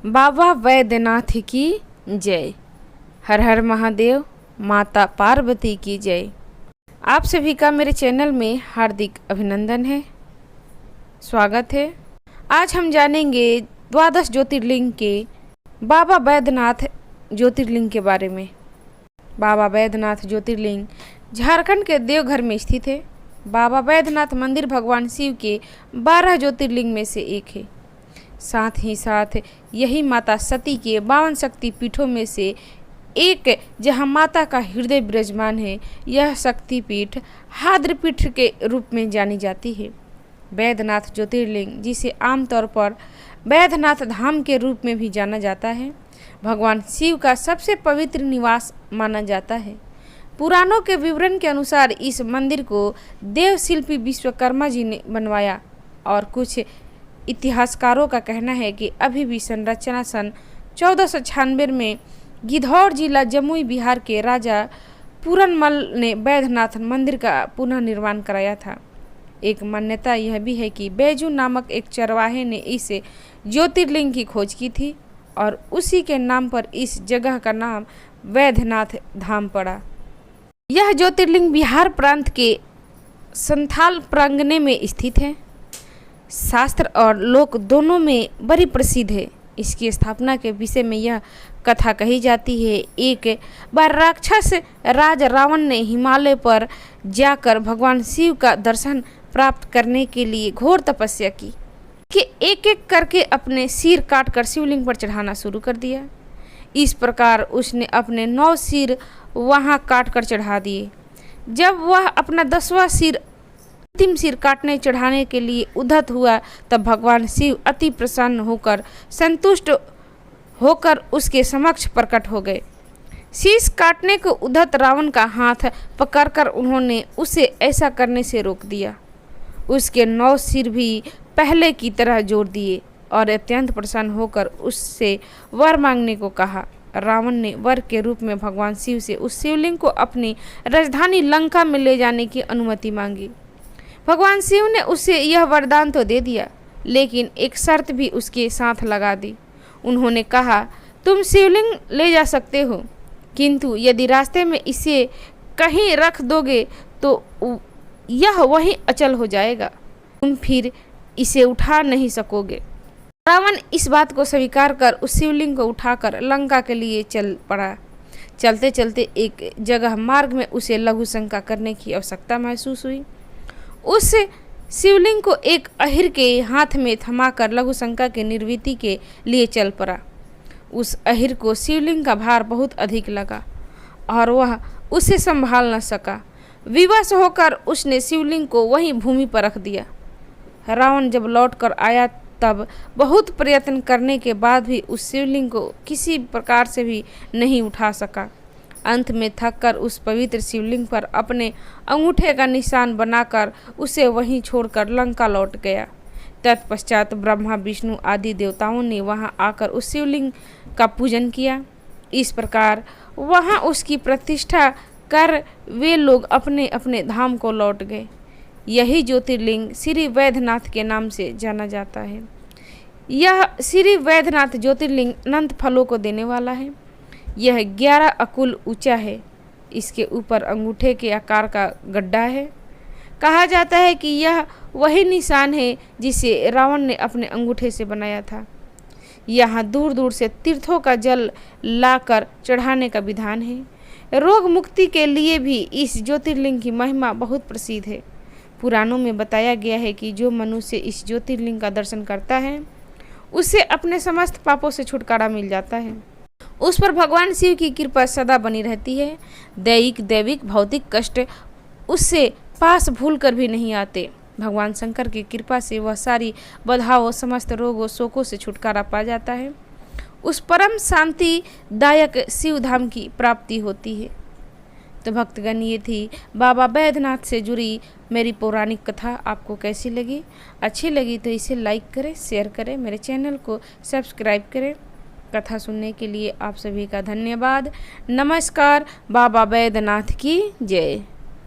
बाबा वैद्यनाथ की जय। हर हर महादेव, माता पार्वती की जय। आप सभी का मेरे चैनल में हार्दिक अभिनंदन है, स्वागत है। आज हम जानेंगे द्वादश ज्योतिर्लिंग के बाबा वैद्यनाथ ज्योतिर्लिंग के बारे में। बाबा वैद्यनाथ ज्योतिर्लिंग झारखंड के देवघर में स्थित है। बाबा वैद्यनाथ मंदिर भगवान शिव के 12 ज्योतिर्लिंग में से एक है। साथ ही साथ यही माता सती के 52 शक्ति पीठों में से एक, जहां माता का हृदय विराजमान है। यह शक्ति पीठ हाद्रपीठ के रूप में जानी जाती है। वैद्यनाथ ज्योतिर्लिंग, जिसे आमतौर पर वैद्यनाथ धाम के रूप में भी जाना जाता है, भगवान शिव का सबसे पवित्र निवास माना जाता है। पुराणों के विवरण के अनुसार इस मंदिर को देव शिल्पी विश्वकर्मा जी ने बनवाया और कुछ इतिहासकारों का कहना है कि अभी भी संरचना सन 1496 में गिद्धौर जिला जमुई बिहार के राजा पूरनमल ने वैद्यनाथ मंदिर का पुनः निर्माण कराया था। एक मान्यता यह भी है कि बैजू नामक एक चरवाहे ने इस ज्योतिर्लिंग की खोज की थी और उसी के नाम पर इस जगह का नाम वैद्यनाथ धाम पड़ा। यह ज्योतिर्लिंग बिहार प्रांत के संथाल प्रांगणे में स्थित है। शास्त्र और लोक दोनों में बड़ी प्रसिद्ध है। इसकी स्थापना के विषय में यह कथा कही जाती है। एक बार राक्षस राज रावण ने हिमालय पर जाकर भगवान शिव का दर्शन प्राप्त करने के लिए घोर तपस्या की कि एक एक करके अपने सिर काटकर शिवलिंग पर चढ़ाना शुरू कर दिया। इस प्रकार उसने अपने 9 सिर वहां काटकर चढ़ा दिए। जब वह अपना 10वां सिर, अंतिम सिर काटने चढ़ाने के लिए उद्धत हुआ, तब भगवान शिव अति प्रसन्न होकर संतुष्ट होकर उसके समक्ष प्रकट हो गए। शीश काटने को उद्धत रावण का हाथ पकड़कर उन्होंने उसे ऐसा करने से रोक दिया। उसके 9 सिर भी पहले की तरह जोड़ दिए और अत्यंत प्रसन्न होकर उससे वर मांगने को कहा। रावण ने वर के रूप में भगवान शिव से उस शिवलिंग को अपनी राजधानी लंका में ले जाने की अनुमति मांगी। भगवान शिव ने उसे यह वरदान तो दे दिया, लेकिन एक शर्त भी उसके साथ लगा दी। उन्होंने कहा, तुम शिवलिंग ले जा सकते हो, किंतु यदि रास्ते में इसे कहीं रख दोगे तो यह वहीं अचल हो जाएगा, तुम फिर इसे उठा नहीं सकोगे। रावण इस बात को स्वीकार कर उस शिवलिंग को उठाकर लंका के लिए चल पड़ा। चलते चलते एक जगह मार्ग में उसे लघु शंका करने की आवश्यकता महसूस हुई। उस शिवलिंग को एक अहिर के हाथ में थमाकर लघु शंका के निर्वृत्ति के लिए चल पड़ा। उस अहिर को शिवलिंग का भार बहुत अधिक लगा और वह उसे संभाल न सका। विवश होकर उसने शिवलिंग को वहीं भूमि पर रख दिया। रावण जब लौट कर आया तब बहुत प्रयत्न करने के बाद भी उस शिवलिंग को किसी प्रकार से भी नहीं उठा सका। अंत में थककर उस पवित्र शिवलिंग पर अपने अंगूठे का निशान बनाकर उसे वहीं छोड़कर लंका लौट गया। तत्पश्चात ब्रह्मा, विष्णु आदि देवताओं ने वहां आकर उस शिवलिंग का पूजन किया। इस प्रकार वहां उसकी प्रतिष्ठा कर वे लोग अपने अपने धाम को लौट गए। यही ज्योतिर्लिंग श्री वैद्यनाथ के नाम से जाना जाता है। यह श्री वैद्यनाथ ज्योतिर्लिंग अनंत फलों को देने वाला है। यह 11 अकुल ऊंचा है। इसके ऊपर अंगूठे के आकार का गड्ढा है। कहा जाता है कि यह वही निशान है जिसे रावण ने अपने अंगूठे से बनाया था। यहाँ दूर दूर से तीर्थों का जल लाकर चढ़ाने का विधान है। रोग मुक्ति के लिए भी इस ज्योतिर्लिंग की महिमा बहुत प्रसिद्ध है। पुराणों में बताया गया है कि जो मनुष्य इस ज्योतिर्लिंग का दर्शन करता है, उसे अपने समस्त पापों से छुटकारा मिल जाता है। उस पर भगवान शिव की कृपा सदा बनी रहती है। दैविक भौतिक कष्ट उससे पास भूल कर भी नहीं आते। भगवान शंकर की कृपा से वह सारी बाधाओं, समस्त रोगों, शोकों से छुटकारा पा जाता है। उस परम शांतिदायक शिव धाम की प्राप्ति होती है। तो भक्तगण, ये थी बाबा वैद्यनाथ से जुड़ी मेरी पौराणिक कथा। आपको कैसी लगी? अच्छी लगी तो इसे लाइक करें, शेयर करें, मेरे चैनल को सब्सक्राइब करें। कथा सुनने के लिए आप सभी का धन्यवाद। नमस्कार। बाबा वैद्यनाथ की जय।